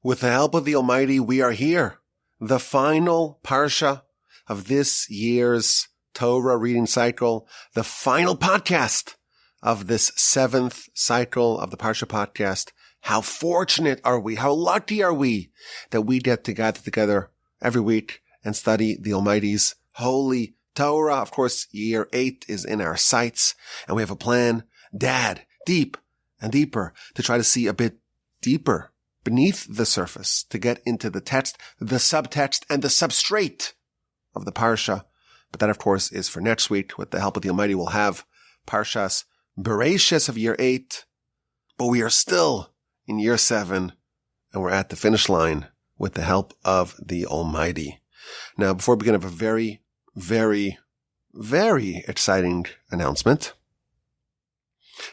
With the help of the Almighty, we are here. The final Parsha of this year's Torah reading cycle, the final podcast of this 7th cycle of the Parsha Podcast. How fortunate are we? How lucky are we that we get to gather together every week and study the Almighty's holy Torah. Of course, year 8 is in our sights, and we have a plan, deep and deeper, to try to see a bit deeper beneath the surface, to get into the text, the subtext, and the substrate of the Parsha. But that, of course, is for next week. With the help of the Almighty, we'll have Parshas Bereshis of year 8. But we are still in year 7, and we're at the finish line with the help of the Almighty. Now, before we begin, I have a very, very, very exciting announcement.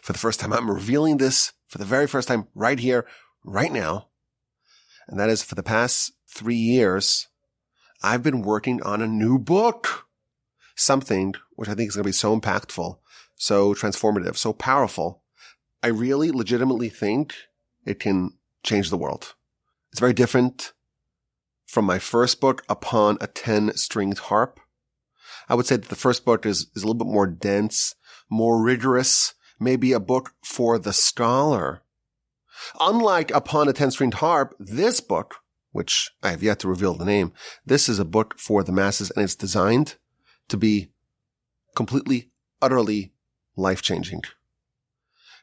For the first time, I'm revealing this for the very first time right here, right now. And that is, for the past 3 years, I've been working on a new book. Something which I think is going to be so impactful, so transformative, so powerful. I really legitimately think it can change the world. It's very different from my first book, Upon a 10-Stringed Harp. I would say that the first book is a little bit more dense, more rigorous, maybe a book for the scholar. Unlike Upon a 10-Stringed Harp, this book, which I have yet to reveal the name, this is a book for the masses, and it's designed to be completely, utterly life-changing.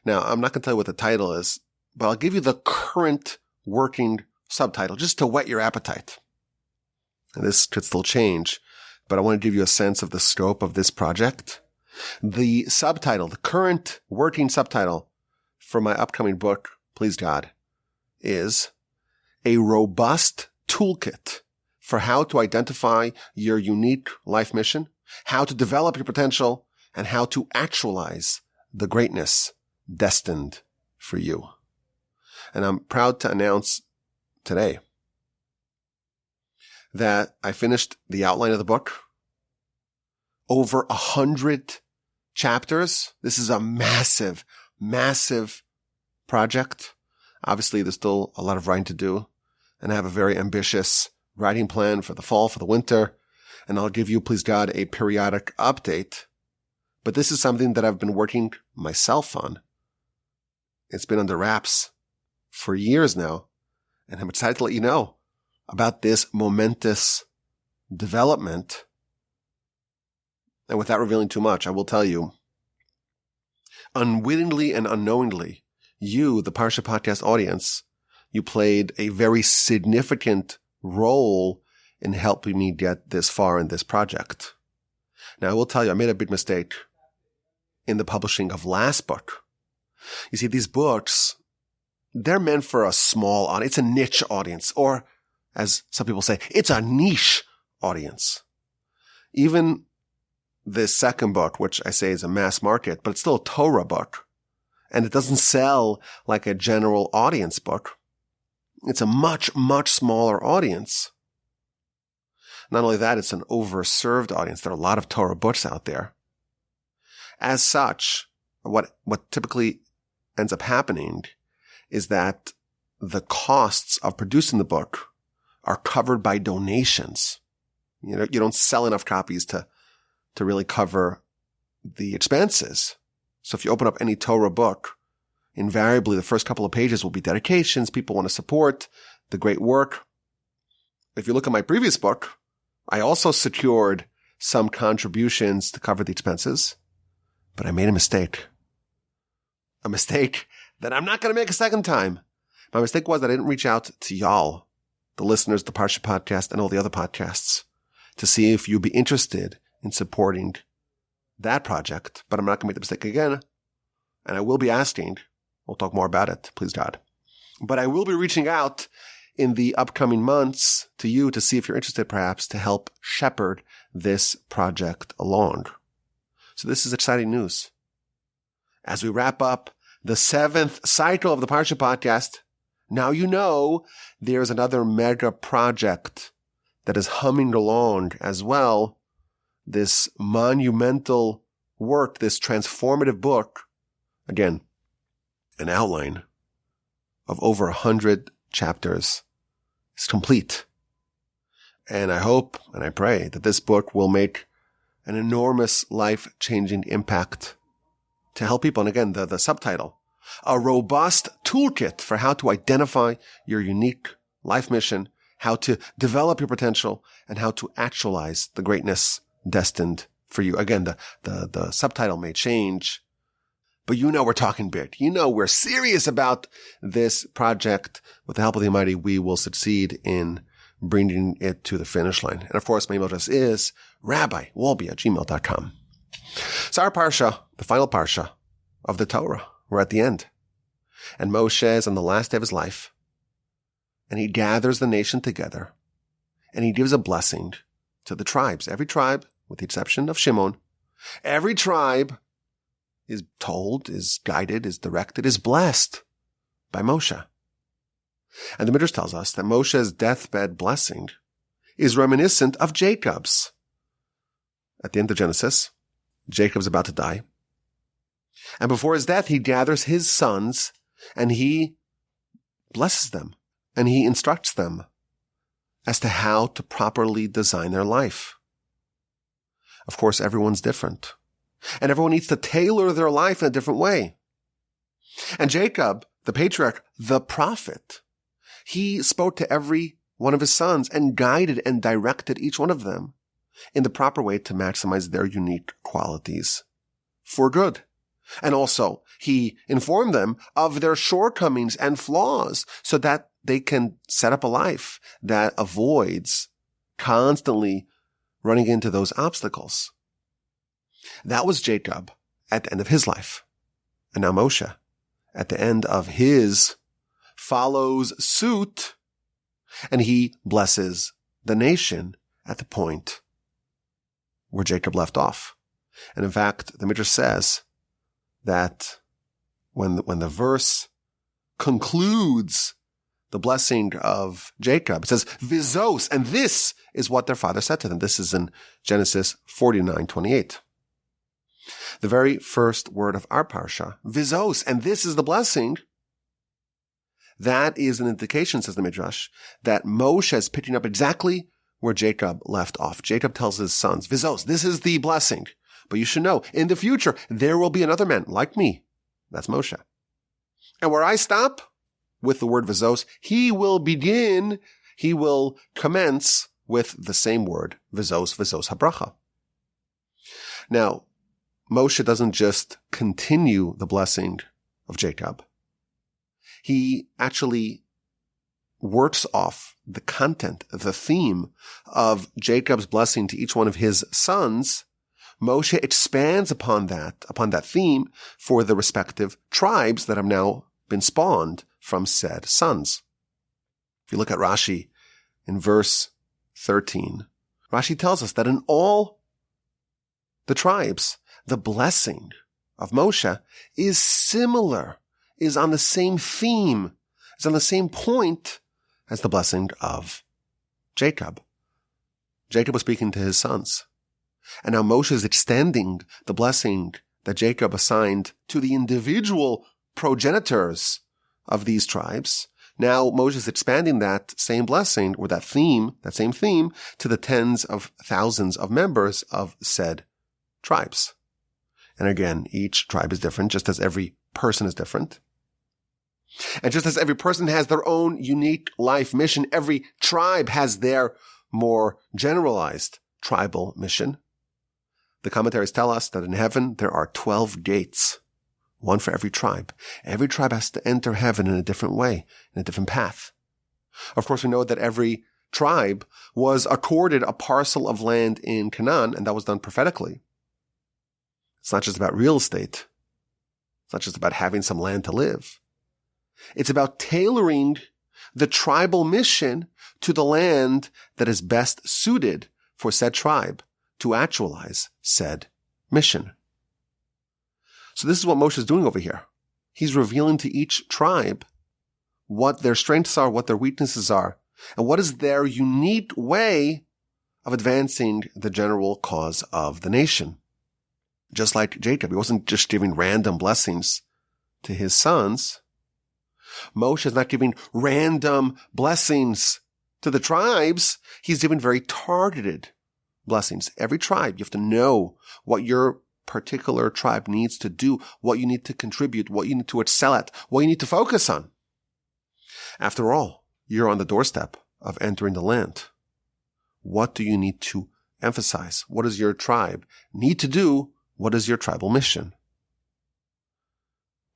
Now, I'm not going to tell you what the title is, but I'll give you the current working subtitle just to whet your appetite. And this could still change, but I want to give you a sense of the scope of this project. The subtitle, the current working subtitle for my upcoming book, please God, is A Robust Toolkit for How to Identify Your Unique Life Mission, How to Develop Your Potential, and How to Actualize the Greatness Destined for You. And I'm proud to announce today that I finished the outline of the book. Over 100 chapters. This is a massive, massive project. Obviously, there's still a lot of writing to do, and I have a very ambitious writing plan for the fall, for the winter, and I'll give you, please God, a periodic update. But this is something that I've been working myself on. It's been under wraps for years now, and I'm excited to let you know about this momentous development. And without revealing too much, I will tell you, unwittingly and unknowingly, you, the Parsha Podcast audience, you played a very significant role in helping me get this far in this project. Now, I will tell you, I made a big mistake in the publishing of last book. You see, these books, they're meant for a small audience. It's a niche audience, or as some people say, it's a niche audience. Even this second book, which I say is a mass market, but it's still a Torah book. And it doesn't sell like a general audience book. It's a much, much smaller audience. Not only that, it's an overserved audience. There are a lot of Torah books out there. As such, what typically ends up happening is that the costs of producing the book are covered by donations. You don't sell enough copies to really cover the expenses. So if you open up any Torah book, invariably the first couple of pages will be dedications. People want to support the great work. If you look at my previous book, I also secured some contributions to cover the expenses, but I made a mistake. A mistake that I'm not going to make a second time. My mistake was that I didn't reach out to y'all, the listeners, the Parsha Podcast, and all the other podcasts, to see if you'd be interested in supporting that project. But I'm not going to make the mistake again. And I will be asking. We'll talk more about it, please God. But I will be reaching out in the upcoming months to you to see if you're interested, perhaps, to help shepherd this project along. So this is exciting news. As we wrap up the 7th cycle of the Parsha Podcast, now you know there's another mega project that is humming along as well. This monumental work, this transformative book, again, an outline of over 100 chapters is complete. And I hope and I pray that this book will make an enormous life-changing impact to help people. And again, the subtitle, a robust toolkit for how to identify your unique life mission, how to develop your potential, and how to actualize the greatness destined for you. Again, the subtitle may change, but we're talking big. We're serious about this project. With the help of the Almighty, we will succeed in bringing it to the finish line. And of course, my email address is rabbiwolbe@gmail.com. So our Parsha, the final Parsha of the Torah, we're at the end. And Moshe is on the last day of his life. And he gathers the nation together. And he gives a blessing to the tribes. Every tribe, with the exception of Shimon, every tribe is told, is guided, is directed, is blessed by Moshe. And the Midrash tells us that Moshe's deathbed blessing is reminiscent of Jacob's. At the end of Genesis, Jacob's about to die. And before his death, he gathers his sons and he blesses them and he instructs them as to how to properly design their life. Of course, everyone's different. And everyone needs to tailor their life in a different way. And Jacob, the patriarch, the prophet, he spoke to every one of his sons and guided and directed each one of them in the proper way to maximize their unique qualities for good. And also, he informed them of their shortcomings and flaws so that they can set up a life that avoids constantly running into those obstacles. That was Jacob at the end of his life. And now Moshe, at the end of his, follows suit, and he blesses the nation at the point where Jacob left off. And in fact, the Midrash says that when the verse concludes the blessing of Jacob, it says, Vezos, and this is what their father said to them. This is in Genesis 49:28. The very first word of our Parsha, Vezos, and this is the blessing. That is an indication, says the Midrash, that Moshe is picking up exactly where Jacob left off. Jacob tells his sons, Vezos, this is the blessing. But you should know, in the future, there will be another man like me. That's Moshe. And where I stop with the word Vezos, he will commence with the same word, Vezos Habracha. Now, Moshe doesn't just continue the blessing of Jacob. He actually works off the content, the theme of Jacob's blessing to each one of his sons. Moshe expands upon that theme for the respective tribes that have now been spawned from said sons. If you look at Rashi in verse 13, Rashi tells us that in all the tribes, the blessing of Moshe is similar, is on the same theme, is on the same point as the blessing of Jacob. Jacob was speaking to his sons. And now Moshe is extending the blessing that Jacob assigned to the individual progenitors of these tribes. Now Moshe is expanding that same blessing or that same theme to the tens of thousands of members of said tribes. And again, each tribe is different, just as every person is different. And just as every person has their own unique life mission, every tribe has their more generalized tribal mission. The commentaries tell us that in heaven there are 12 gates, one for every tribe. Every tribe has to enter heaven in a different way, in a different path. Of course, we know that every tribe was accorded a parcel of land in Canaan, and that was done prophetically. It's not just about real estate. It's not just about having some land to live. It's about tailoring the tribal mission to the land that is best suited for said tribe to actualize said mission. So this is what Moshe is doing over here. He's revealing to each tribe what their strengths are, what their weaknesses are, and what is their unique way of advancing the general cause of the nation. Just like Jacob, he wasn't just giving random blessings to his sons. Moshe is not giving random blessings To the tribes, he's given very targeted blessings. Every tribe, you have to know what your particular tribe needs to do, what you need to contribute, what you need to excel at, what you need to focus on. After all, you're on the doorstep of entering the land. What do you need to emphasize? What does your tribe need to do? What is your tribal mission?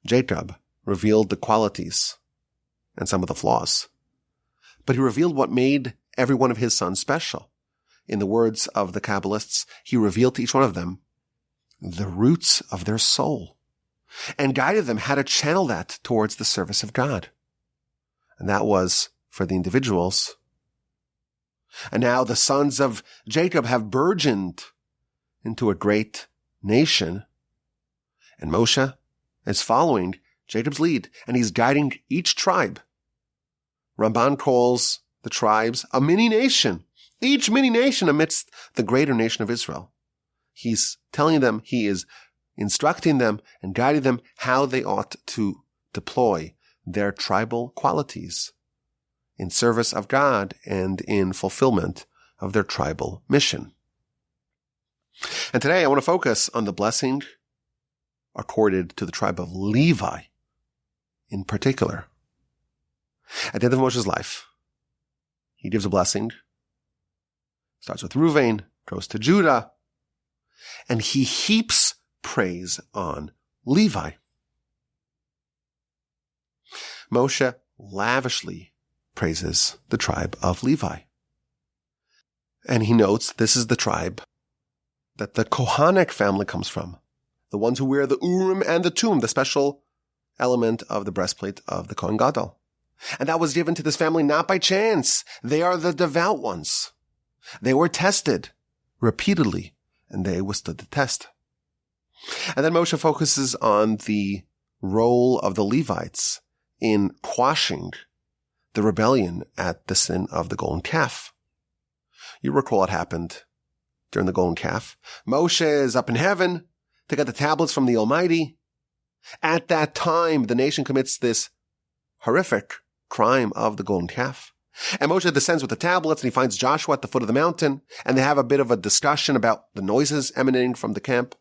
Jacob revealed the qualities and some of the flaws, but he revealed what made every one of his sons special. In the words of the Kabbalists, he revealed to each one of them the roots of their soul and guided them how to channel that towards the service of God. And that was for the individuals. And now the sons of Jacob have burgeoned into a great nation. And Moshe is following Jacob's lead, and he's guiding each tribe. Ramban calls the tribes a mini nation, each mini nation amidst the greater nation of Israel. He's telling them, he is instructing them and guiding them how they ought to deploy their tribal qualities in service of God and in fulfillment of their tribal mission. And today I want to focus on the blessing accorded to the tribe of Levi in particular. At the end of Moshe's life, he gives a blessing. Starts with Reuven, goes to Judah, and he heaps praise on Levi. Moshe lavishly praises the tribe of Levi. And he notes this is the tribe that the Kohanic family comes from, the ones who wear the Urim and the Tum, the special element of the breastplate of the Kohen Gadol. And that was given to this family not by chance. They are the devout ones. They were tested repeatedly, and they withstood the test. And then Moshe focuses on the role of the Levites in quashing the rebellion at the sin of the golden calf. You recall what happened during the golden calf. Moshe is up in heaven to get the tablets from the Almighty. At that time, the nation commits this horrific crime of the golden calf. And Moshe descends with the tablets, and he finds Joshua at the foot of the mountain, and they have a bit of a discussion about the noises emanating from the camp.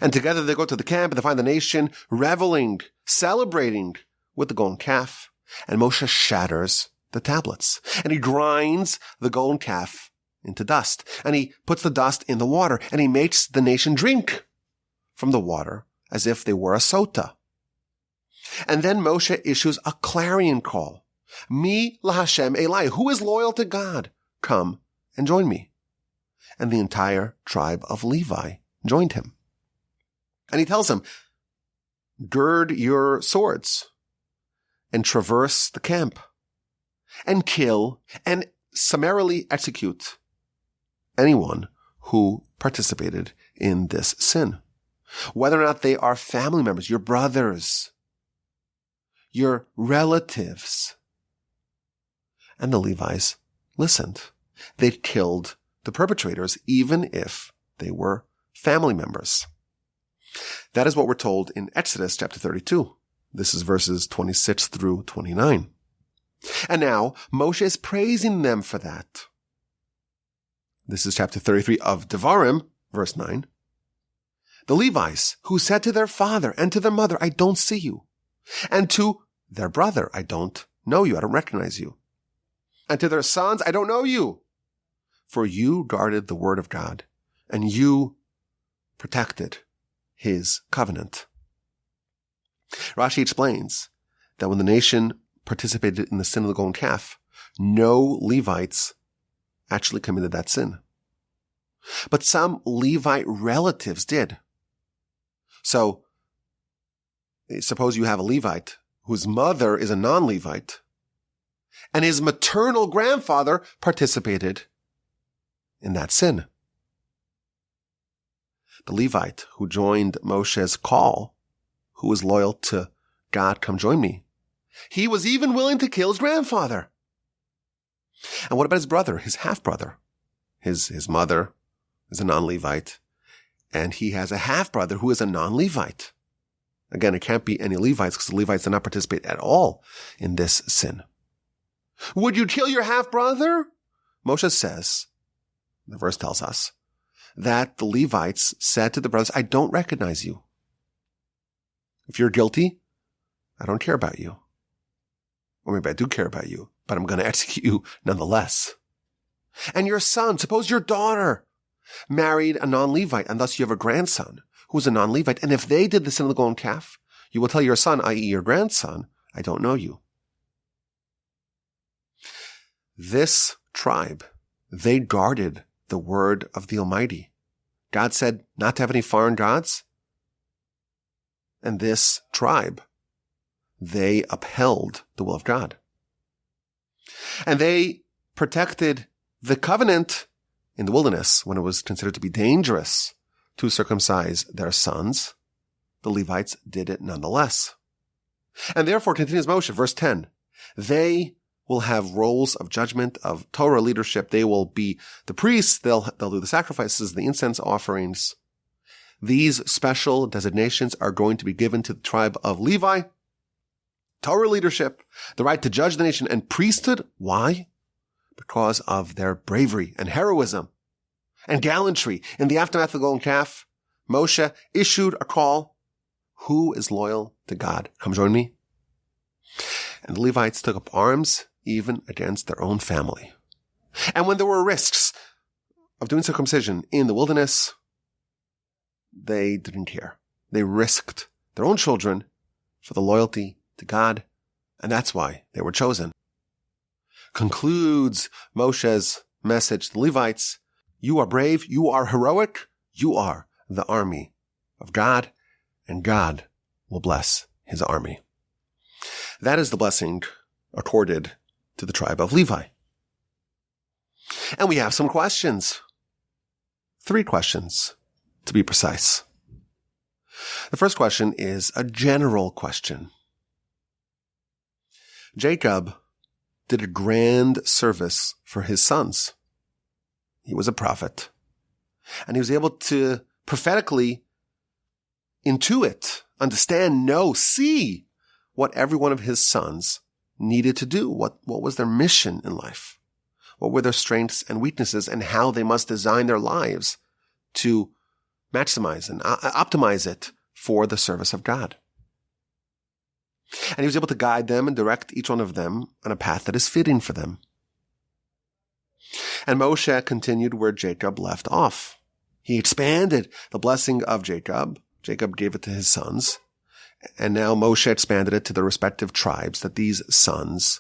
And together they go to the camp, and they find the nation reveling, celebrating with the golden calf. And Moshe shatters the tablets, and he grinds the golden calf into dust, and he puts the dust in the water, and he makes the nation drink from the water as if they were a sota. And then Moshe issues a clarion call. Mi laHashem Eli, who is loyal to God? Come and join me. And the entire tribe of Levi joined him. And he tells them, gird your swords and traverse the camp and kill and summarily execute anyone who participated in this sin. Whether or not they are family members, your brothers, your relatives. And the Levites listened. They killed the perpetrators, even if they were family members. That is what we're told in Exodus chapter 32. This is verses 26 through 29. And now Moshe is praising them for that. This is chapter 33 of Devarim, verse 9. The Levites who said to their father and to their mother, I don't see you. And to their brother, I don't know you. I don't recognize you. And to their sons, I don't know you. For you guarded the word of God, and you protected his covenant. Rashi explains that when the nation participated in the sin of the golden calf, no Levites actually committed that sin. But some Levite relatives did. So, suppose you have a Levite whose mother is a non-Levite, and his maternal grandfather participated in that sin. The Levite who joined Moshe's call, who was loyal to God, come join me, he was even willing to kill his grandfather. And what about his brother, his half-brother? His mother is a non-Levite, and he has a half-brother who is a non-Levite. Again, it can't be any Levites because the Levites did not participate at all in this sin. Would you kill your half-brother? Moshe says, the verse tells us, that the Levites said to the brothers, I don't recognize you. If you're guilty, I don't care about you. Or maybe I do care about you, but I'm going to execute you nonetheless. And your son, suppose your daughter married a non-Levite, and thus you have a grandson who is a non-Levite. And if they did the sin of the golden calf, you will tell your son, i.e. your grandson, I don't know you. This tribe, they guarded the word of the Almighty. God said not to have any foreign gods. And this tribe, they upheld the will of God. And they protected the covenant in the wilderness when it was considered to be dangerous to circumcise their sons. The Levites did it nonetheless. And therefore, continues Moshe, verse 10, they will have roles of judgment, of Torah leadership. They will be the priests. They'll do the sacrifices, the incense offerings. These special designations are going to be given to the tribe of Levi. Torah leadership, the right to judge the nation, and priesthood. Why? Because of their bravery and heroism and gallantry. In the aftermath of the golden calf, Moshe issued a call. Who is loyal to God? Come join me. And the Levites took up arms even against their own family. And when there were risks of doing circumcision in the wilderness, they didn't care. They risked their own children for the loyalty to God, and that's why they were chosen. Concludes Moshe's message to the Levites, you are brave, you are heroic, you are the army of God, and God will bless his army. That is the blessing accorded to the tribe of Levi. And we have some questions. 3 questions, to be precise. The first question is a general question. Jacob did a grand service for his sons. He was a prophet, and he was able to prophetically intuit, understand, know, see what every one of his sons needed to do. What was their mission in life? What were their strengths and weaknesses, and how they must design their lives to maximize and optimize it for the service of God. And he was able to guide them and direct each one of them on a path that is fitting for them. And Moshe continued where Jacob left off. He expanded the blessing of Jacob. Jacob gave it to his sons. And now Moshe expanded it to the respective tribes that these sons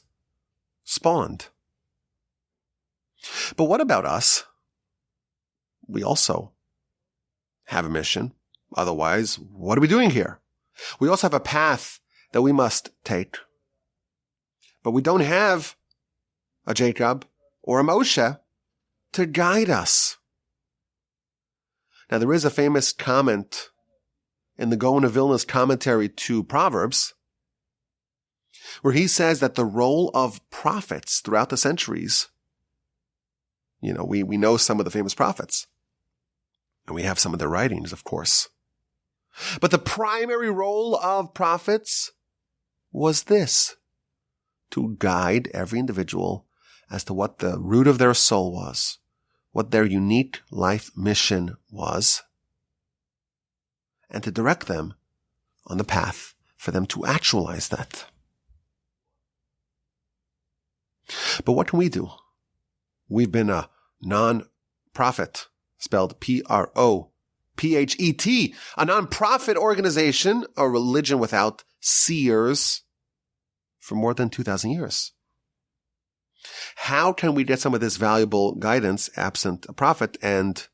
spawned. But what about us? We also have a mission. Otherwise, what are we doing here? We also have a path that we must take. But we don't have a Jacob or a Moshe to guide us. Now, there is a famous comment in the Gaon of Vilna's commentary to Proverbs, where he says that the role of prophets throughout the centuries, we know some of the famous prophets, and we have some of their writings, of course. But the primary role of prophets was this: to guide every individual as to what the root of their soul was, what their unique life mission was, and to direct them on the path for them to actualize that. But what can we do? We've been a non-profit, spelled P-R-O-P-H-E-T, a non-profit organization, a religion without seers, for more than 2,000 years. How can we get some of this valuable guidance absent a prophet and,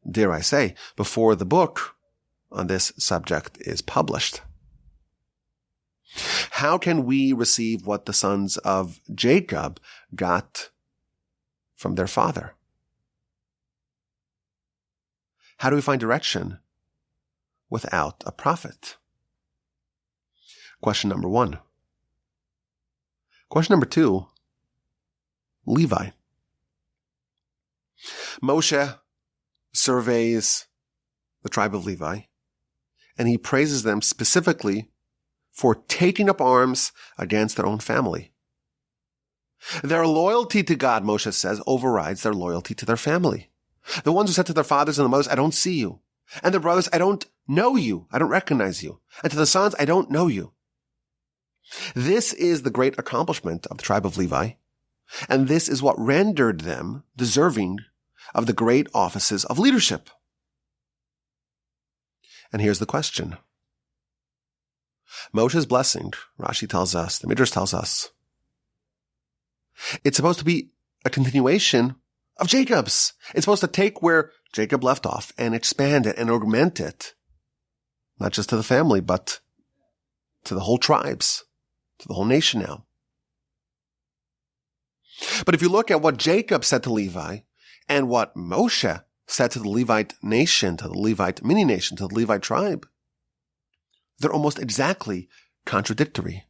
dare I say, before the book on this subject is published? How can we receive what the sons of Jacob got from their father? How do we find direction without a prophet? Question number 1. Question number 2, Levi. Moshe surveys the tribe of Levi, and he praises them specifically for taking up arms against their own family. Their loyalty to God, Moshe says, overrides their loyalty to their family. The ones who said to their fathers and the mothers, I don't see you. And their brothers, I don't know you. I don't recognize you. And to the sons, I don't know you. This is the great accomplishment of the tribe of Levi. And this is what rendered them deserving of the great offices of leadership. And here's the question. Moshe's blessing, Rashi tells us, the Midrash tells us, it's supposed to be a continuation of Jacob's. It's supposed to take where Jacob left off and expand it and augment it, not just to the family, but to the whole tribes, to the whole nation now. But if you look at what Jacob said to Levi and what Moshe said to the Levite nation, to the Levite mini-nation, to the Levite tribe, they're almost exactly contradictory.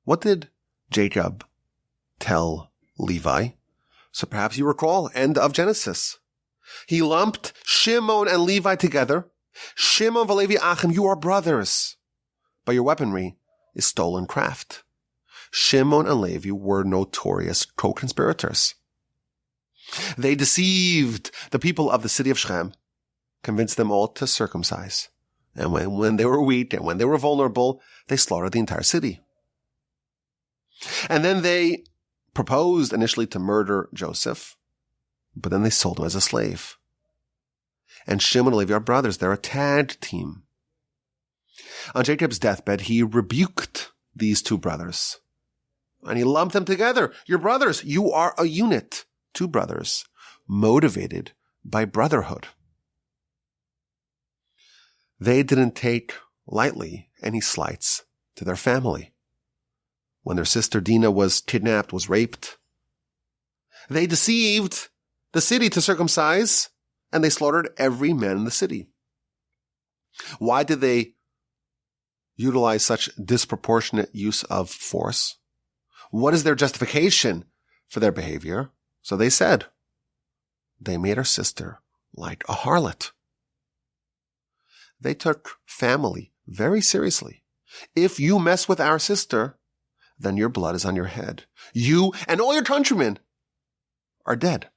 What did Jacob tell Levi? So perhaps you recall, end of Genesis. He lumped Shimon and Levi together. Shimon v'Levi Achim, you are brothers, but your weaponry is stolen craft. Shimon and Levi were notorious co-conspirators. They deceived the people of the city of Shechem, convinced them all to circumcise. And when they were weak and when they were vulnerable, they slaughtered the entire city. And then they proposed initially to murder Joseph, but then they sold him as a slave. And Shimon and Levi are brothers. They're a tag team. On Jacob's deathbed, he rebuked these two brothers. And he lumped them together. You're brothers. You are a unit. Two brothers motivated by brotherhood. They didn't take lightly any slights to their family. When their sister Dinah was kidnapped, was raped, they deceived the city to circumcise, and they slaughtered every man in the city. Why did they utilize such disproportionate use of force? What is their justification for their behavior? So they said, they made our sister like a harlot. They took family very seriously. If you mess with our sister, then your blood is on your head. You and all your countrymen are dead.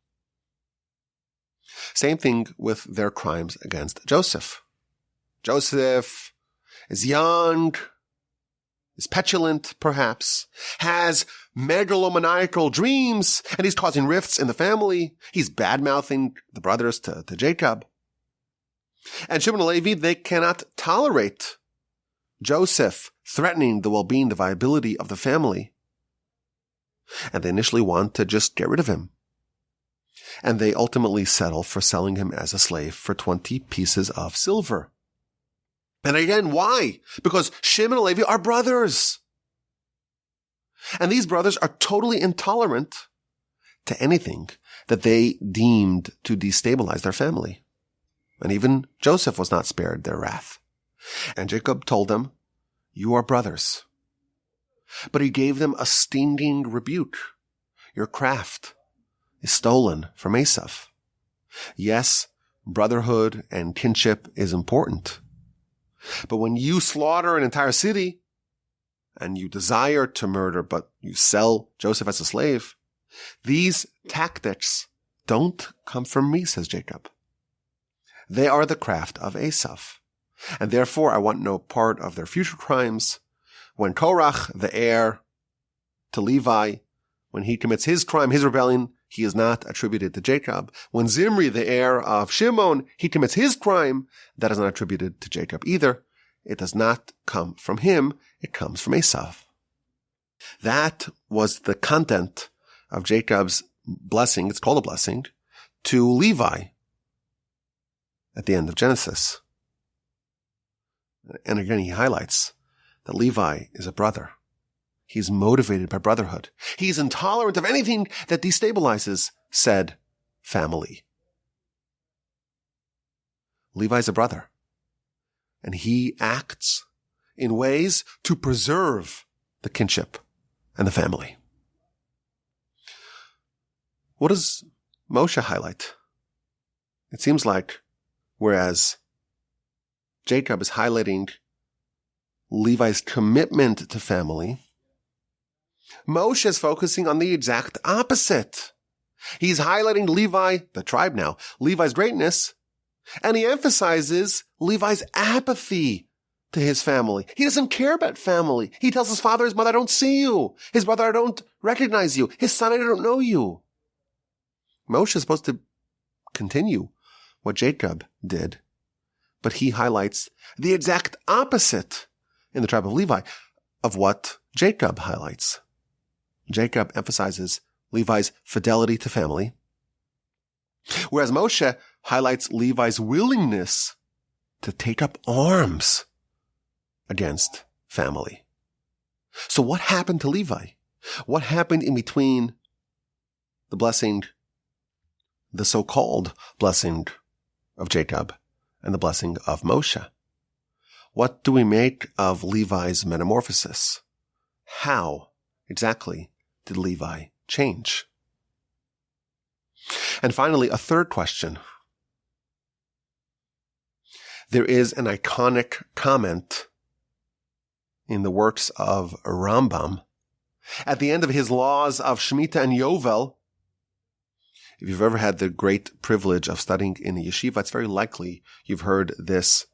Same thing with their crimes against Joseph. Joseph is young, is petulant, perhaps, has megalomaniacal dreams, and he's causing rifts in the family. He's bad-mouthing the brothers to Jacob. And Shimon and Levi, they cannot tolerate Joseph threatening the well-being, the viability of the family. And they initially want to just get rid of him. And they ultimately settle for selling him as a slave for 20 pieces of silver. And again, why? Because Shimon and Levi are brothers. And these brothers are totally intolerant to anything that they deemed to destabilize their family. And even Joseph was not spared their wrath. And Jacob told them, you are brothers. But he gave them a stinging rebuke. Your craft is stolen from Esav. Yes, brotherhood and kinship is important. But when you slaughter an entire city and you desire to murder, but you sell Joseph as a slave, these tactics don't come from me, says Jacob. They are the craft of Esav. And therefore, I want no part of their future crimes. When Korach, the heir to Levi, when he commits his crime, his rebellion, he is not attributed to Jacob. When Zimri, the heir of Shimon, he commits his crime, that is not attributed to Jacob either. It does not come from him. It comes from Esav. That was the content of Jacob's blessing. It's called a blessing to Levi at the end of Genesis. And again, he highlights that Levi is a brother. He's motivated by brotherhood. He's intolerant of anything that destabilizes said family. Levi's a brother, and he acts in ways to preserve the kinship and the family. What does Moshe highlight? It seems like whereas Jacob is highlighting Levi's commitment to family, Moshe is focusing on the exact opposite. He's highlighting Levi, the tribe now, Levi's greatness, and he emphasizes Levi's apathy to his family. He doesn't care about family. He tells his father, his mother, I don't see you. His brother, I don't recognize you. His son, I don't know you. Moshe is supposed to continue what Jacob did, but he highlights the exact opposite in the tribe of Levi of what Jacob highlights. Jacob emphasizes Levi's fidelity to family, whereas Moshe highlights Levi's willingness to take up arms against family. So what happened to Levi? What happened in between the blessing, the so-called blessing of Jacob, and the blessing of Moshe? What do we make of Levi's metamorphosis? How exactly did Levi change? And finally, a third question. There is an iconic comment in the works of Rambam at the end of his laws of Shemitah and Yovel. If you've ever had the great privilege of studying in a yeshiva, it's very likely you've heard this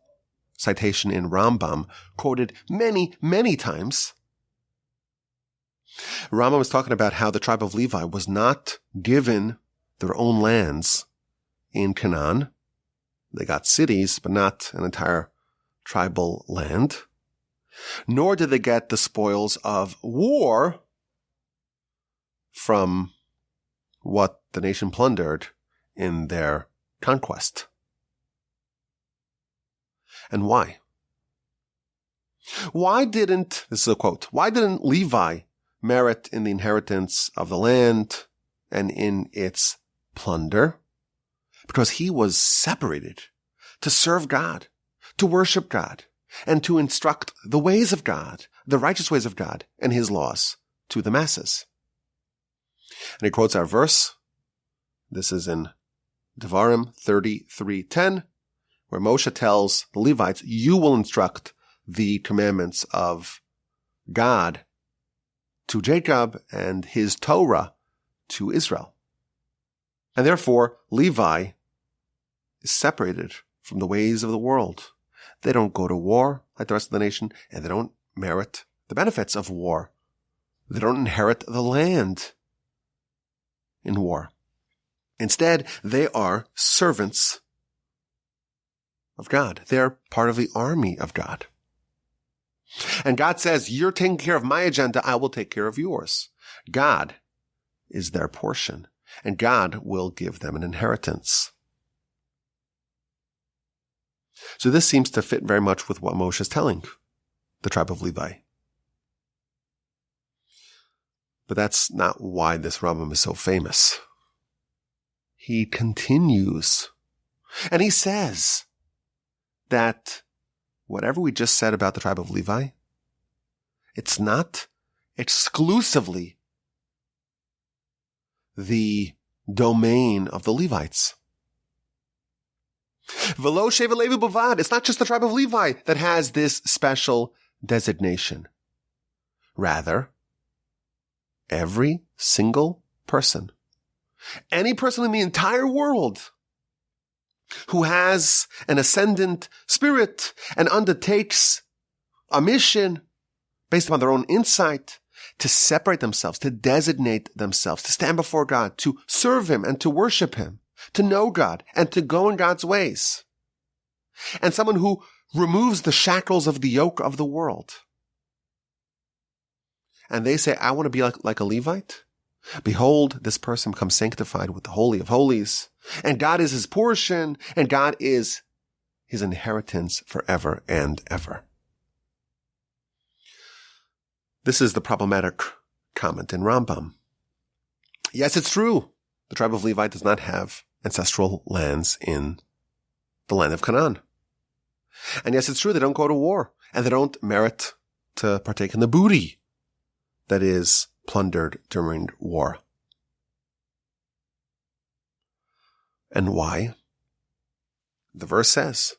citation in Rambam quoted many, many times. Rambam was talking about how the tribe of Levi was not given their own lands in Canaan. They got cities, but not an entire tribal land. Nor did they get the spoils of war from what the nation plundered in their conquest. And why? This is a quote, why didn't Levi merit in the inheritance of the land and in its plunder? Because he was separated to serve God, to worship God, and to instruct the ways of God, the righteous ways of God, and his laws to the masses. And he quotes our verse. This is in Devarim 33:10, where Moshe tells the Levites, you will instruct the commandments of God to Jacob and his Torah to Israel. And therefore, Levi is separated from the ways of the world. They don't go to war like the rest of the nation, and they don't merit the benefits of war. They don't inherit the land in war. Instead, they are servants of God. They're part of the army of God. And God says, you're taking care of my agenda, I will take care of yours. God is their portion, and God will give them an inheritance. So this seems to fit very much with what Moshe is telling the tribe of Levi. But that's not why this Rambam is so famous. He continues, and he says that whatever we just said about the tribe of Levi, it's not exclusively the domain of the Levites. V'lo sheva Levi b'vad. It's not just the tribe of Levi that has this special designation. Rather, every single person, any person in the entire world who has an ascendant spirit and undertakes a mission based upon their own insight to separate themselves, to designate themselves, to stand before God, to serve him and to worship him, to know God and to go in God's ways. And someone who removes the shackles of the yoke of the world. And they say, I want to be like a Levite. Behold, this person becomes sanctified with the Holy of Holies. And God is his portion, and God is his inheritance forever and ever. This is the problematic comment in Rambam. Yes, it's true. The tribe of Levi does not have ancestral lands in the land of Canaan. And yes, it's true, they don't go to war, and they don't merit to partake in the booty that is plundered during war. And why? The verse says,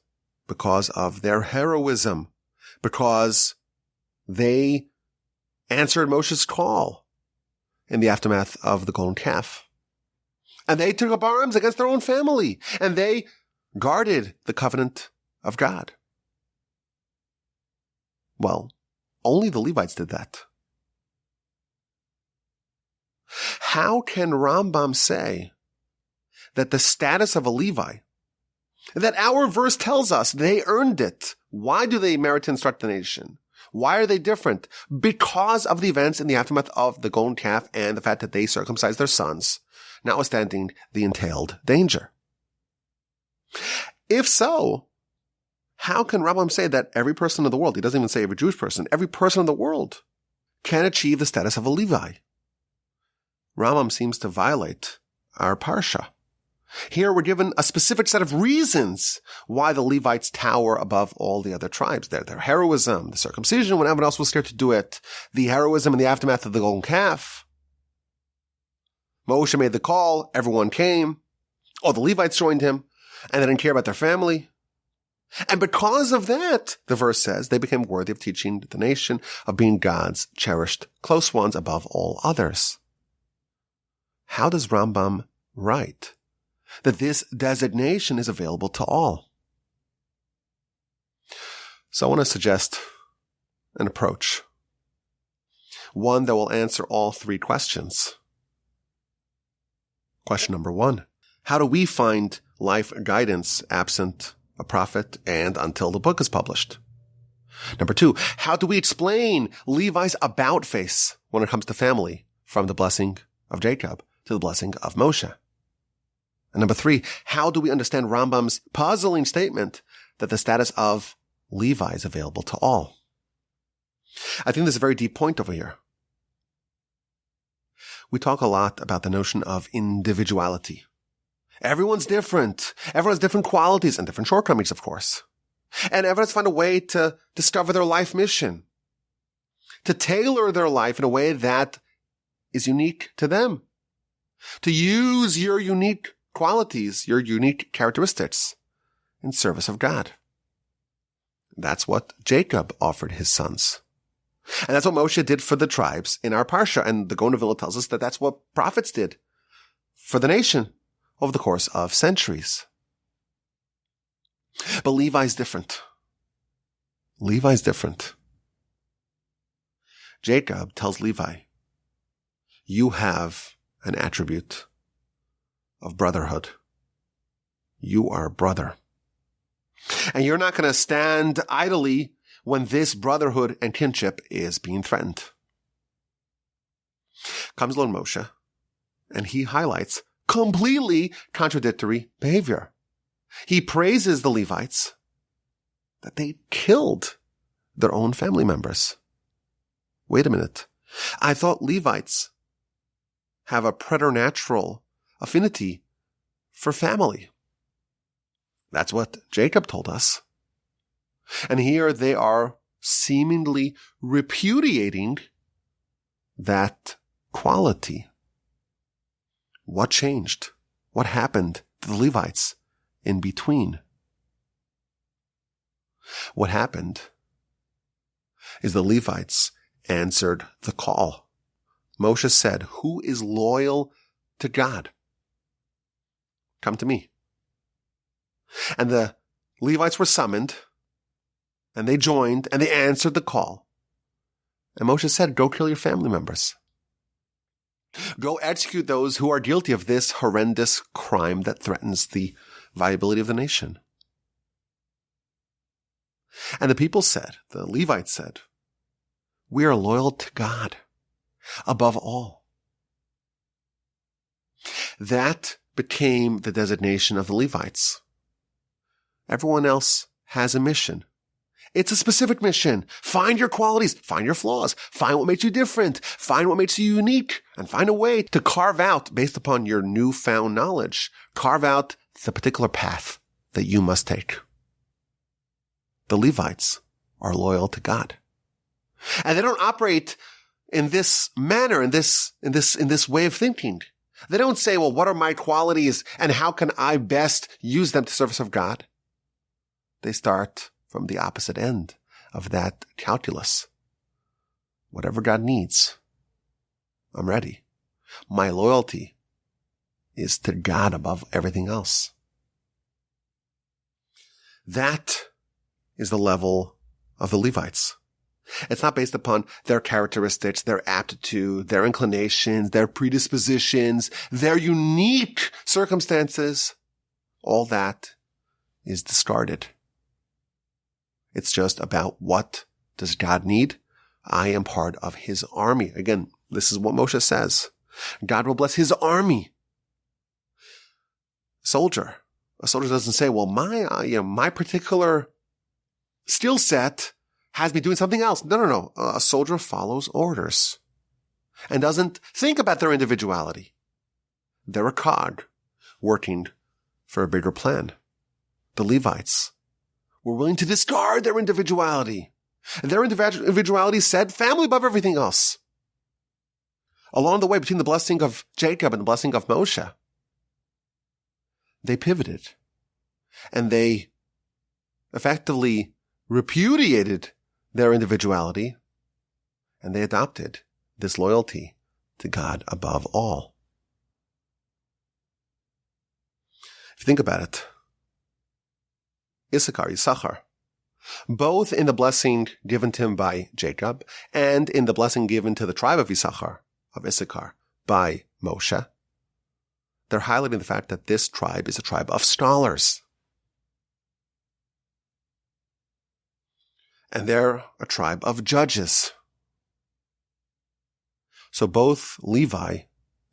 because of their heroism, because they answered Moshe's call in the aftermath of the golden calf. And they took up arms against their own family, and they guarded the covenant of God. Well, only the Levites did that. How can Rambam say that the status of a Levi, that our verse tells us they earned it? Why do they merit to instruct the nation? Why are they different? Because of the events in the aftermath of the golden calf and the fact that they circumcised their sons, notwithstanding the entailed danger. If so, how can Rambam say that every person in the world, he doesn't even say every Jewish person, every person in the world can achieve the status of a Levi? Rambam seems to violate our Parsha. Here we're given a specific set of reasons why the Levites tower above all the other tribes. Their heroism, the circumcision when everyone else was scared to do it, the heroism in the aftermath of the golden calf. Moshe made the call, everyone came, all the Levites joined him, and they didn't care about their family. And because of that, the verse says, they became worthy of teaching the nation, of being God's cherished close ones above all others. How does Rambam write that this designation is available to all? So I want to suggest an approach, one that will answer all three questions. Question number one, how do we find life guidance absent a prophet and until the book is published? Number two, how do we explain Levi's about face when it comes to family from the blessing of Jacob to the blessing of Moshe? And number three, how do we understand Rambam's puzzling statement that the status of Levi is available to all? I think there's a very deep point over here. We talk a lot about the notion of individuality. Everyone's different. Everyone has different qualities and different shortcomings, of course. And everyone has to find a way to discover their life mission, to tailor their life in a way that is unique to them, to use your unique qualities, your unique characteristics in service of God. That's what Jacob offered his sons. And that's what Moshe did for the tribes in our Parsha. And the Gaon of Vilna tells us that that's what prophets did for the nation over the course of centuries. But Levi's different. Levi's different. Jacob tells Levi, you have an attribute of brotherhood. You are a brother. And you're not going to stand idly when this brotherhood and kinship is being threatened. Comes Lord Moshe, and he highlights completely contradictory behavior. He praises the Levites that they killed their own family members. Wait a minute. I thought Levites have a preternatural affinity for family. That's what Jacob told us. And here they are seemingly repudiating that quality. What changed? What happened to the Levites in between? What happened is the Levites answered the call. Moshe said, who is loyal to God? Come to me. And the Levites were summoned, and they joined, and they answered the call. And Moshe said, go kill your family members. Go execute those who are guilty of this horrendous crime that threatens the viability of the nation. And the people said, the Levites said, we are loyal to God above all. That became the designation of the Levites. Everyone else has a mission. It's a specific mission. Find your qualities, find your flaws, find what makes you different, find what makes you unique, and find a way to carve out, based upon your newfound knowledge, carve out the particular path that you must take. The Levites are loyal to God. And they don't operate in this manner, in this way of thinking. They don't say, well, what are my qualities and how can I best use them to service of God? They start from the opposite end of that calculus. Whatever God needs, I'm ready. My loyalty is to God above everything else. That is the level of the Levites. It's not based upon their characteristics, their aptitude, their inclinations, their predispositions, their unique circumstances. All that is discarded. It's just about, what does God need? I am part of his army. Again, this is what Moshe says. God will bless his army. A soldier doesn't say, well, my particular skill set has me doing something else. No. A soldier follows orders and doesn't think about their individuality. They're a cog working for a bigger plan. The Levites were willing to discard their individuality. And their individuality said family above everything else. Along the way, between the blessing of Jacob and the blessing of Moshe, they pivoted and they effectively repudiated their individuality, and they adopted this loyalty to God above all. If you think about it, Issachar, both in the blessing given to him by Jacob and in the blessing given to the tribe of Issachar by Moshe, they're highlighting the fact that this tribe is a tribe of scholars. And they're a tribe of judges. So both Levi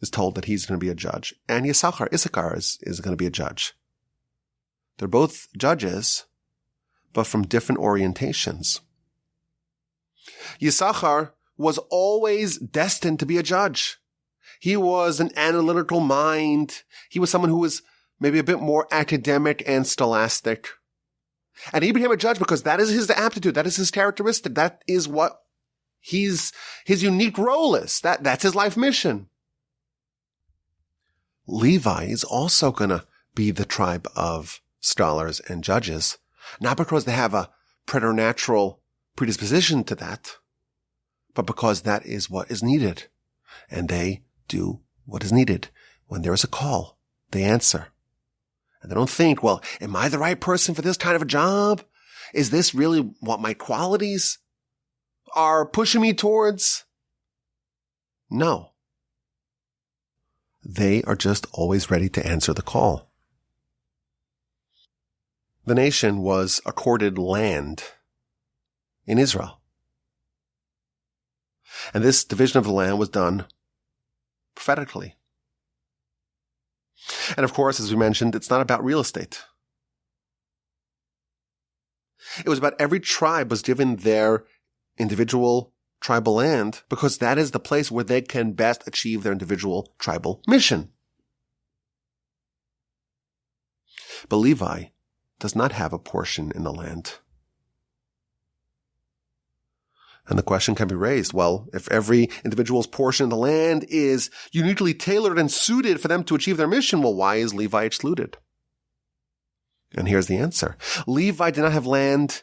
is told that he's going to be a judge, and Issachar is going to be a judge. They're both judges, but from different orientations. Issachar was always destined to be a judge. He was an analytical mind. He was someone who was maybe a bit more academic and scholastic. And he became a judge because that is his aptitude. That is his characteristic. That is what his unique role is. That's his life mission. Levi is also going to be the tribe of scholars and judges, not because they have a preternatural predisposition to that, but because that is what is needed. And they do what is needed. When there is a call, they answer. And they don't think, well, am I the right person for this kind of a job? Is this really what my qualities are pushing me towards? No. They are just always ready to answer the call. The nation was accorded land in Israel. And this division of the land was done prophetically. And of course, as we mentioned, it's not about real estate. It was about every tribe was given their individual tribal land because that is the place where they can best achieve their individual tribal mission. But Levi does not have a portion in the land. And the question can be raised, well, if every individual's portion of the land is uniquely tailored and suited for them to achieve their mission, well, why is Levi excluded? And here's the answer. Levi did not have land,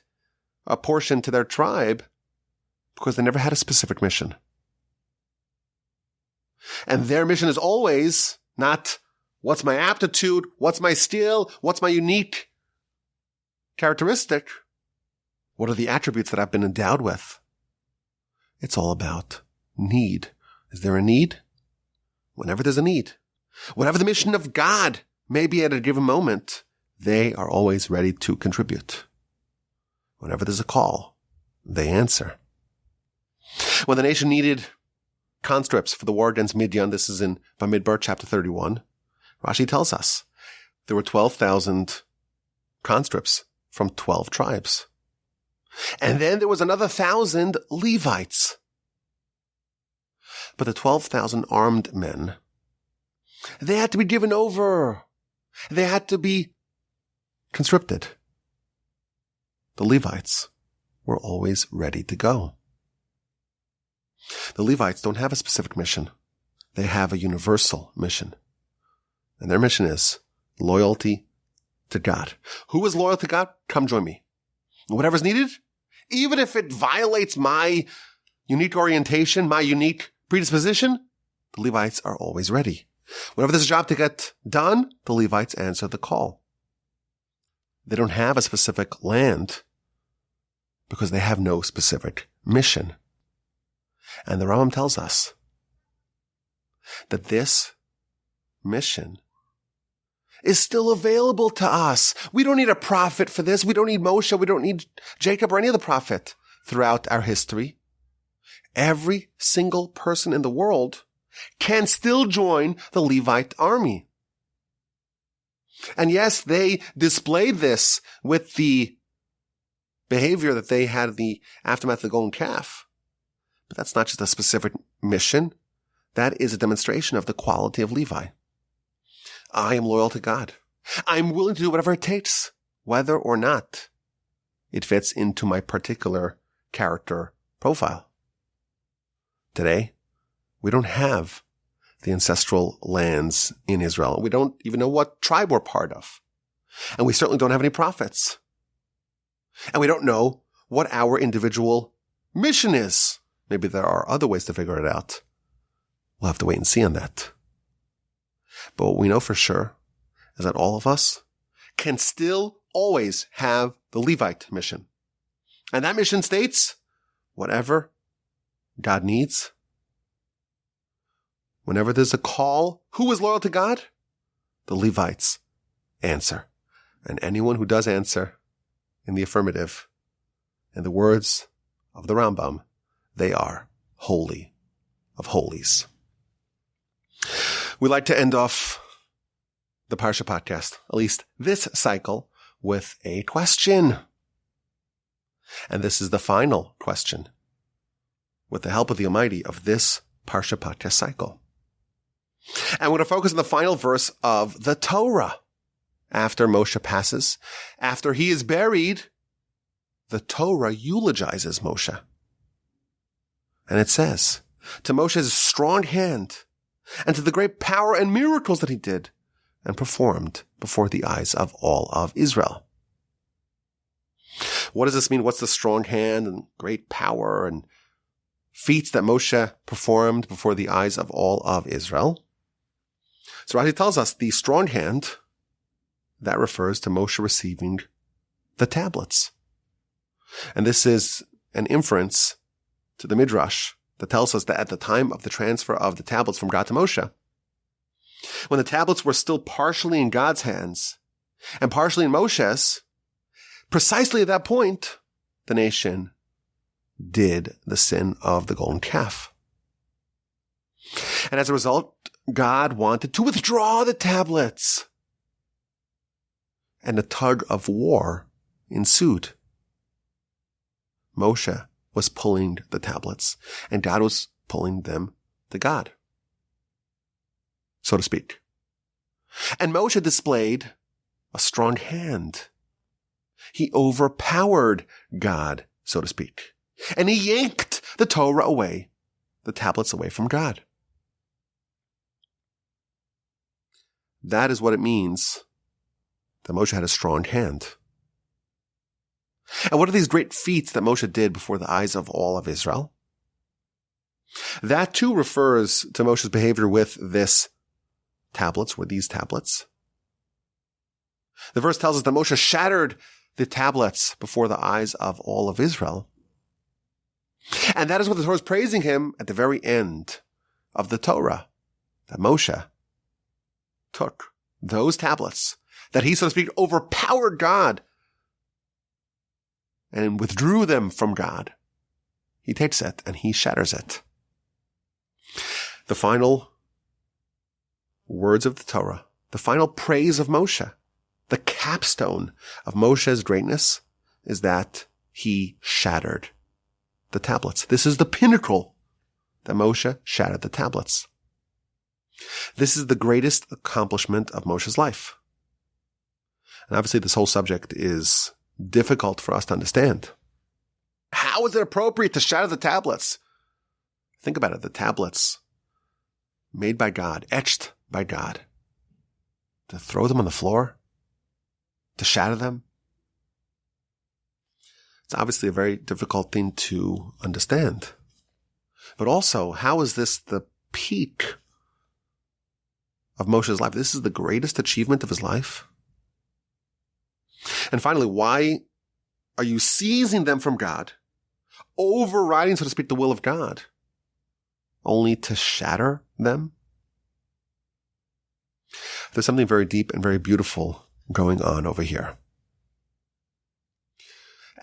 a portion to their tribe, because they never had a specific mission. And their mission is always not, what's my aptitude, what's my skill, what's my unique characteristic, what are the attributes that I've been endowed with? It's all about need. Is there a need? Whenever there's a need, whatever the mission of God may be at a given moment, they are always ready to contribute. Whenever there's a call, they answer. When the nation needed conscripts for the war against Midian, this is in Bamidbar chapter 31, Rashi tells us there were 12,000 conscripts from 12 tribes. And then there was another 1,000 Levites. But the 12,000 armed men, they had to be given over. They had to be conscripted. The Levites were always ready to go. The Levites don't have a specific mission. They have a universal mission. And their mission is loyalty to God. Who is loyal to God? Come join me. Whatever's needed, even if it violates my unique orientation, my unique predisposition, the Levites are always ready. Whenever there's a job to get done, the Levites answer the call. They don't have a specific land because they have no specific mission. And the Rambam tells us that this mission is still available to us. We don't need a prophet for this. We don't need Moshe. We don't need Jacob or any other prophet throughout our history. Every single person in the world can still join the Levite army. And yes, they displayed this with the behavior that they had in the aftermath of the golden calf. But that's not just a specific mission. That is a demonstration of the quality of Levi. I am loyal to God. I'm willing to do whatever it takes, whether or not it fits into my particular character profile. Today, we don't have the ancestral lands in Israel. We don't even know what tribe we're part of. And we certainly don't have any prophets. And we don't know what our individual mission is. Maybe there are other ways to figure it out. We'll have to wait and see on that. But what we know for sure is that all of us can still always have the Levite mission. And that mission states, whatever God needs, whenever there's a call, who is loyal to God? The Levites answer. And anyone who does answer in the affirmative, in the words of the Rambam, they are holy of holies. We like to end off the Parsha Podcast, at least this cycle, with a question. And this is the final question, with the help of the Almighty, of this Parsha Podcast cycle. And we're going to focus on the final verse of the Torah. After Moshe passes, after he is buried, the Torah eulogizes Moshe. And it says, to Moshe's strong hand, and to the great power and miracles that he did and performed before the eyes of all of Israel. What does this mean? What's the strong hand and great power and feats that Moshe performed before the eyes of all of Israel? So Rashi tells us the strong hand, that refers to Moshe receiving the tablets. And this is an inference to the Midrash that tells us that at the time of the transfer of the tablets from God to Moshe, when the tablets were still partially in God's hands and partially in Moshe's, precisely at that point, the nation did the sin of the golden calf. And as a result, God wanted to withdraw the tablets. And a tug of war ensued. Moshe was pulling the tablets, and God was pulling them to God, so to speak. And Moshe displayed a strong hand. He overpowered God, so to speak, and he yanked the Torah away, the tablets away from God. That is what it means that Moshe had a strong hand. And what are these great feats that Moshe did before the eyes of all of Israel? That too refers to Moshe's behavior with these tablets. The verse tells us that Moshe shattered the tablets before the eyes of all of Israel. And that is what the Torah is praising him at the very end of the Torah, that Moshe took those tablets, that he, so to speak, overpowered God and withdrew them from God. He takes it and he shatters it. The final words of the Torah, the final praise of Moshe, the capstone of Moshe's greatness is that he shattered the tablets. This is the pinnacle, that Moshe shattered the tablets. This is the greatest accomplishment of Moshe's life. And obviously this whole subject is difficult for us to understand. How is it appropriate to shatter the tablets? Think about it. The tablets made by God, etched by God, to throw them on the floor, to shatter them. It's obviously a very difficult thing to understand. But also, how is this the peak of Moshe's life. This is the greatest achievement of his life. And finally, why are you seizing them from God, overriding, so to speak, the will of God, only to shatter them? There's something very deep and very beautiful going on over here.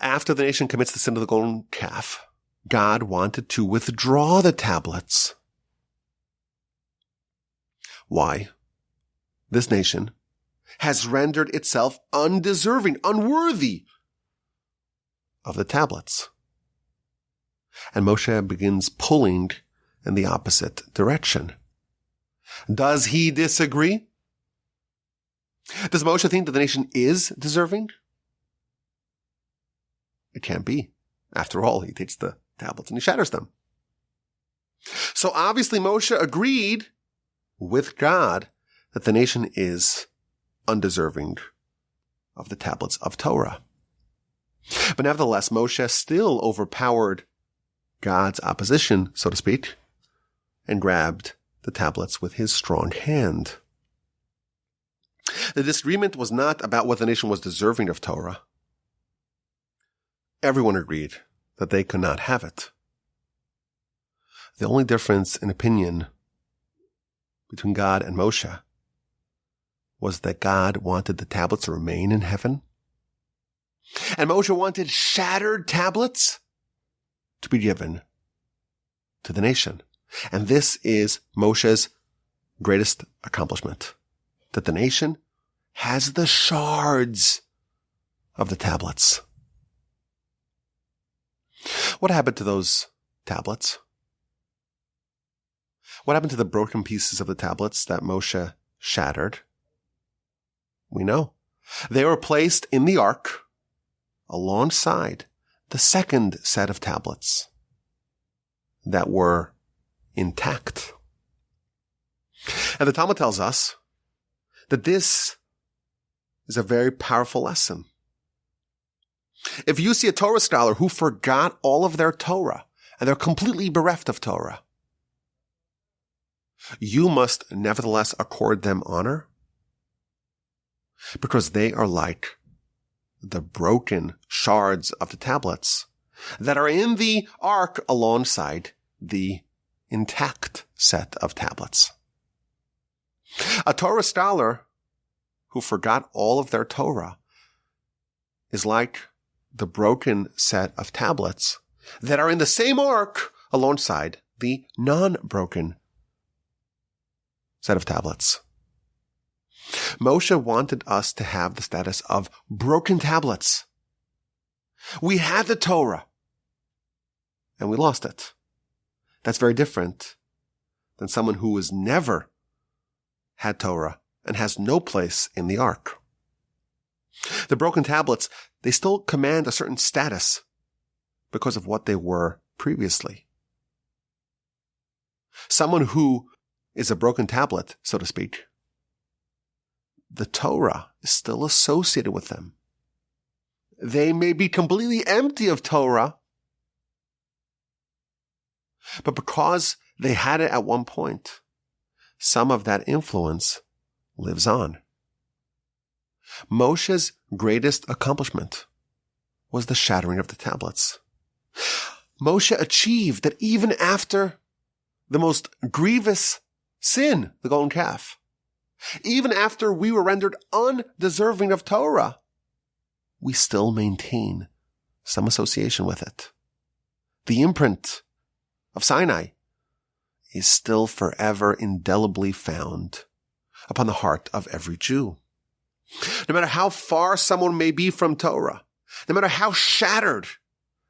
After the nation commits the sin of the golden calf, God wanted to withdraw the tablets. Why? This nation has rendered itself undeserving, unworthy of the tablets. And Moshe begins pulling in the opposite direction. Does he disagree? Does Moshe think that the nation is deserving? It can't be. After all, he takes the tablets and he shatters them. So obviously Moshe agreed with God that the nation is undeserving of the tablets of Torah. But nevertheless, Moshe still overpowered God's opposition, so to speak, and grabbed the tablets with his strong hand. The disagreement was not about whether the nation was deserving of Torah. Everyone agreed that they could not have it. The only difference in opinion between God and Moshe was that God wanted the tablets to remain in heaven, and Moshe wanted shattered tablets to be given to the nation. And this is Moshe's greatest accomplishment, that the nation has the shards of the tablets. What happened to those tablets? What happened to the broken pieces of the tablets that Moshe shattered? We know. They were placed in the ark alongside the second set of tablets that were intact. And the Talmud tells us that this is a very powerful lesson. If you see a Torah scholar who forgot all of their Torah and they're completely bereft of Torah, you must nevertheless accord them honor, because they are like the broken shards of the tablets that are in the ark alongside the intact set of tablets. A Torah scholar who forgot all of their Torah is like the broken set of tablets that are in the same ark alongside the non-broken set of tablets. Moshe wanted us to have the status of broken tablets. We had the Torah, and we lost it. That's very different than someone who has never had Torah and has no place in the ark. The broken tablets, they still command a certain status because of what they were previously. Someone who is a broken tablet, so to speak, the Torah is still associated with them. They may be completely empty of Torah, but because they had it at one point, some of that influence lives on. Moshe's greatest accomplishment was the shattering of the tablets. Moshe achieved that even after the most grievous sin, the golden calf, even after we were rendered undeserving of Torah, we still maintain some association with it. The imprint of Sinai is still forever indelibly found upon the heart of every Jew. No matter how far someone may be from Torah, no matter how shattered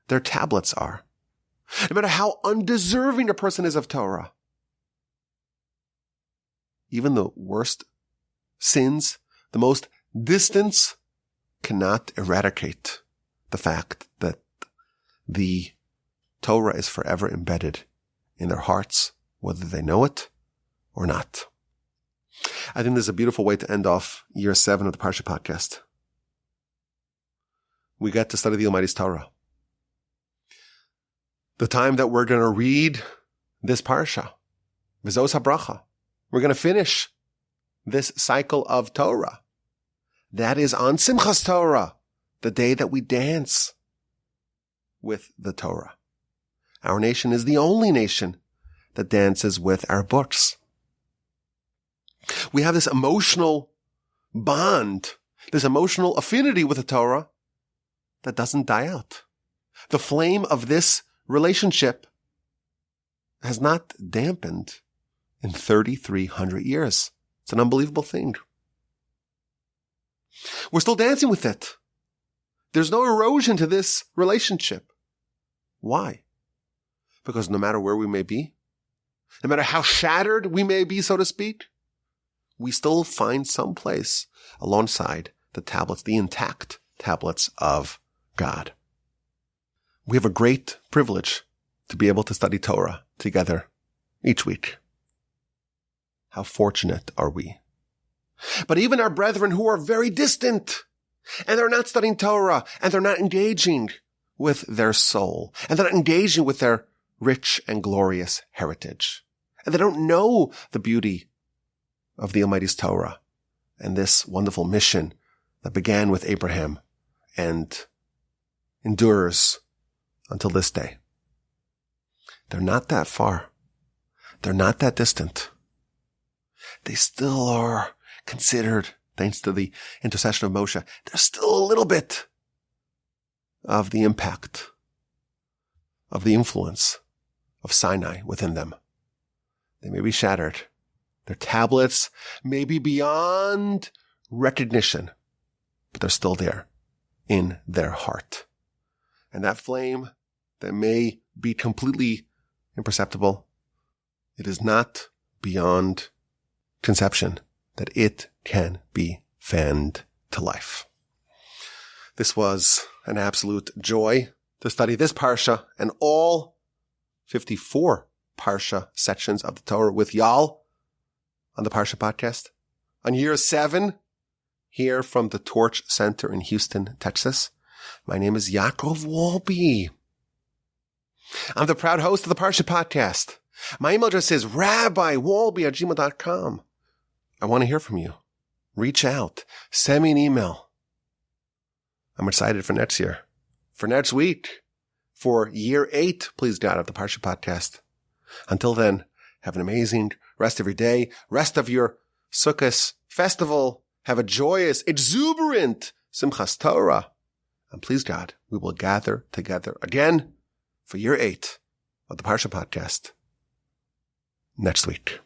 their tablets are, no matter how undeserving a person is of Torah, even the worst sins, the most distance, cannot eradicate the fact that the Torah is forever embedded in their hearts, whether they know it or not. I think this is a beautiful way to end off year 7 of the Parsha Podcast. We get to study the Almighty's Torah. The time that we're going to read this Parsha, Vezos Haberacha, we're going to finish this cycle of Torah. That is on Simchas Torah, the day that we dance with the Torah. Our nation is the only nation that dances with our books. We have this emotional bond, this emotional affinity with the Torah that doesn't die out. The flame of this relationship has not dampened in 3,300 years. It's an unbelievable thing. We're still dancing with it. There's no erosion to this relationship. Why? Because no matter where we may be, no matter how shattered we may be, so to speak, we still find some place alongside the tablets, the intact tablets of God. We have a great privilege to be able to study Torah together each week. How fortunate are we? But even our brethren who are very distant, and they're not studying Torah, and they're not engaging with their soul, and they're not engaging with their rich and glorious heritage, and they don't know the beauty of the Almighty's Torah and this wonderful mission that began with Abraham and endures until this day. They're not that far. They're not that distant. They still are considered, thanks to the intercession of Moshe, there's still a little bit of the impact, of the influence of Sinai within them. They may be shattered. Their tablets may be beyond recognition, but they're still there in their heart. And that flame that may be completely imperceptible, it is not beyond conception that it can be fanned to life. This was an absolute joy to study this Parsha and all 54 Parsha sections of the Torah with y'all on the Parsha Podcast. On year 7, here from the Torch Center in Houston, Texas, my name is Yaakov Wolbe. I'm the proud host of the Parsha Podcast. My email address is rabbiwolbe@gmail.com. I want to hear from you. Reach out. Send me an email. I'm excited for next year. For next week. For year 8, please God, of the Parsha Podcast. Until then, have an amazing rest of your day, rest of your Sukkot festival. Have a joyous, exuberant Simchas Torah. And please God, we will gather together again for year 8 of the Parsha Podcast next week.